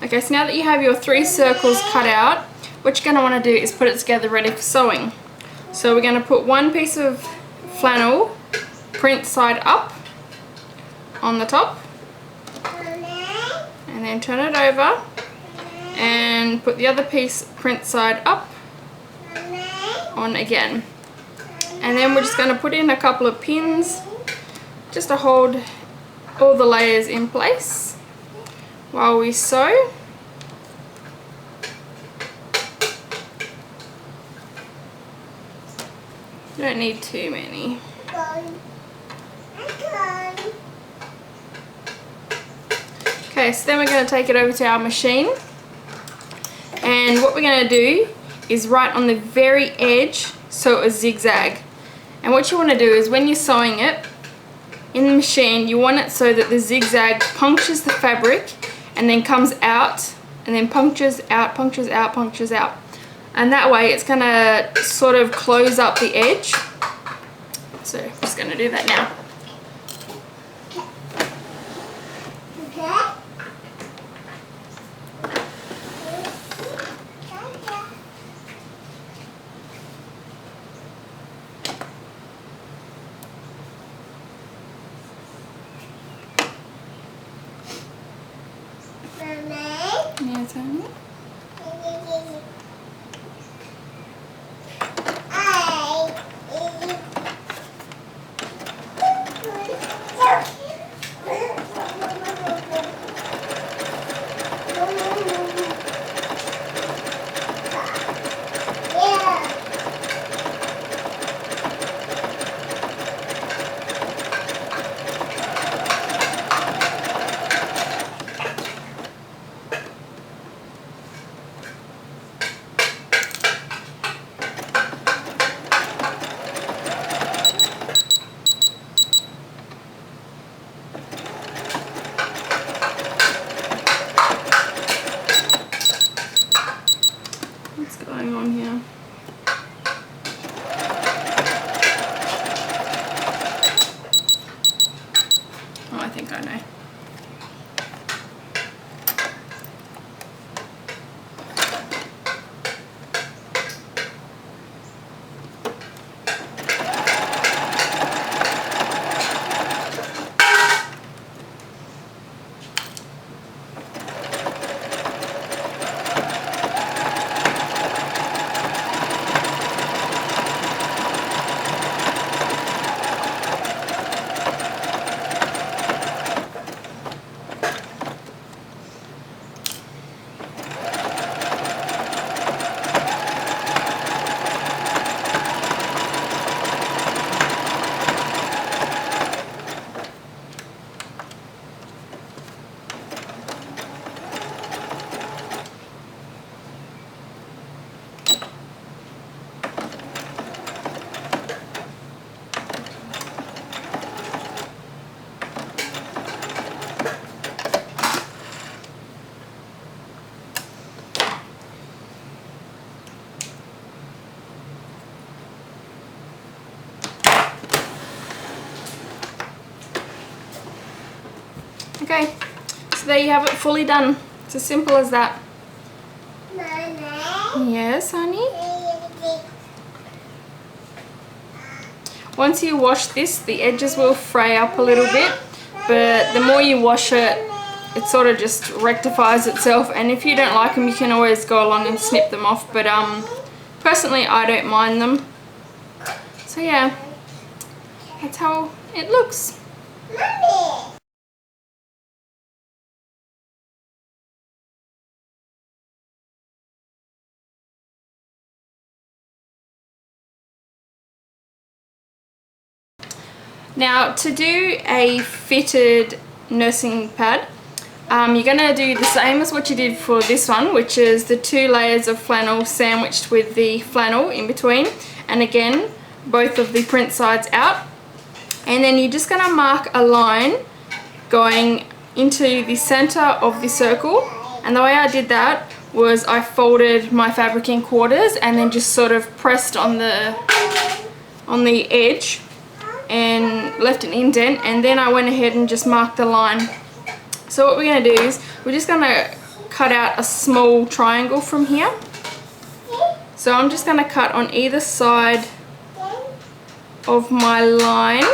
Okay, so now that you have your 3 circles cut out, what you're going to want to do is put it together ready for sewing. So we're going to put one piece of flannel print side up on the top, and then turn it over and put the other piece print side up on again. And then we're just going to put in a couple of pins just to hold all the layers in place while we sew. You don't need too many. Okay, so then we're going to take it over to our machine, and what we're going to do is right on the very edge sew a zigzag. And what you want to do is when you're sewing it in the machine, you want it so that the zigzag punctures the fabric and then comes out and then punctures out, punctures out, punctures out. And that way it's going to sort of close up the edge. So I'm just going to do that now. Yeah, Tony. What's going on here? Oh, I think I know. Okay, so there you have it, fully done. It's as simple as that. Yes, honey? Once you wash this, the edges will fray up a little bit, but the more you wash it, it sort of just rectifies itself. And if you don't like them, you can always go along and snip them off, but personally I don't mind them. So yeah, that's how it looks. Now, to do a fitted nursing pad, you're going to do the same as what you did for this one, which is the 2 layers of flannel sandwiched with the flannel in between, and again both of the print sides out. And then you're just going to mark a line going into the center of the circle, and the way I did that was I folded my fabric in quarters and then just sort of pressed on the edge and left an indent, and then I went ahead and just marked the line. So what we're going to do is we're just going to cut out a small triangle from here. So I'm just going to cut on either side of my line.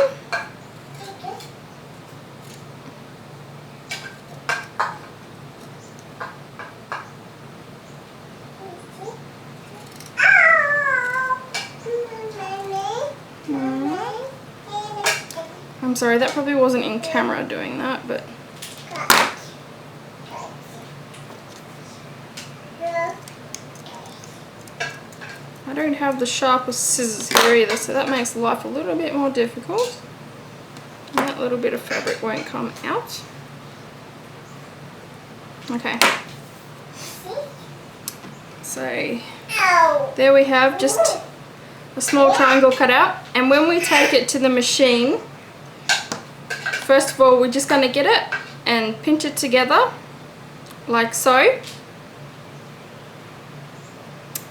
I'm sorry, that probably wasn't in camera doing that, but I don't have the sharpest scissors here either, so that makes life a little bit more difficult. And that little bit of fabric won't come out. Okay. So there we have just a small triangle cut out, and when we take it to the machine, first of all we're just going to get it and pinch it together like so.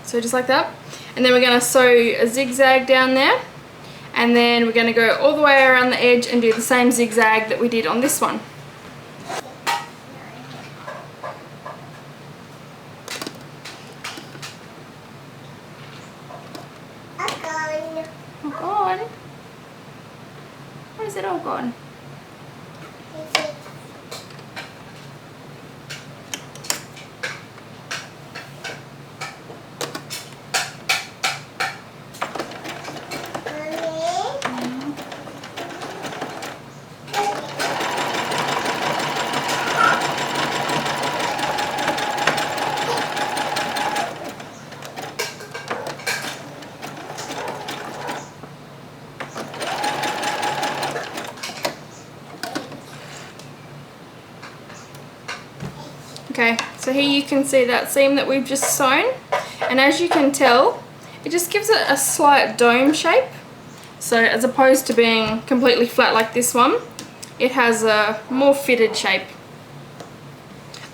So just like that, and then we're going to sew a zigzag down there, and then we're going to go all the way around the edge and do the same zigzag that we did on this one. All gone? Where is it all gone? Okay, so here you can see that seam that we've just sewn, and as you can tell, it just gives it a slight dome shape. So as opposed to being completely flat like this one, it has a more fitted shape.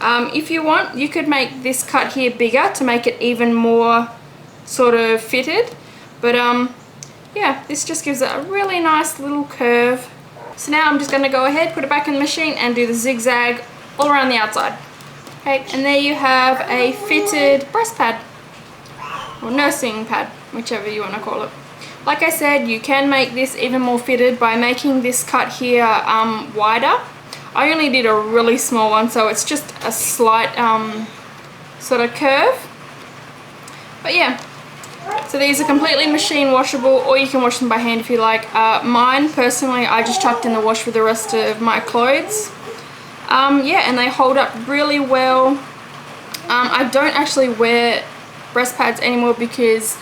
If you want, you could make this cut here bigger to make it even more sort of fitted, but yeah, this just gives it a really nice little curve. So now I'm just going to go ahead, put it back in the machine and do the zigzag all around the outside. Okay, and there you have a fitted breast pad, or nursing pad, whichever you want to call it. Like I said, you can make this even more fitted by making this cut here wider. I only did a really small one, so it's just a slight sort of curve. But yeah, so these are completely machine washable, or you can wash them by hand if you like. Mine, personally, I just chucked in the wash with the rest of my clothes. Yeah, and they hold up really well. I don't actually wear breast pads anymore because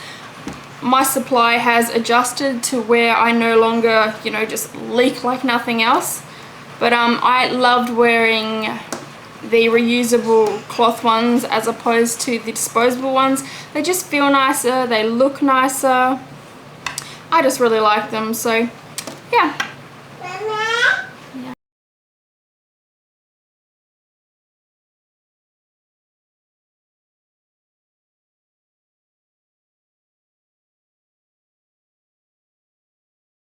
my supply has adjusted to where I no longer, you know, just leak like nothing else. But I loved wearing the reusable cloth ones as opposed to the disposable ones. They just feel nicer, they look nicer. I just really like them, so yeah.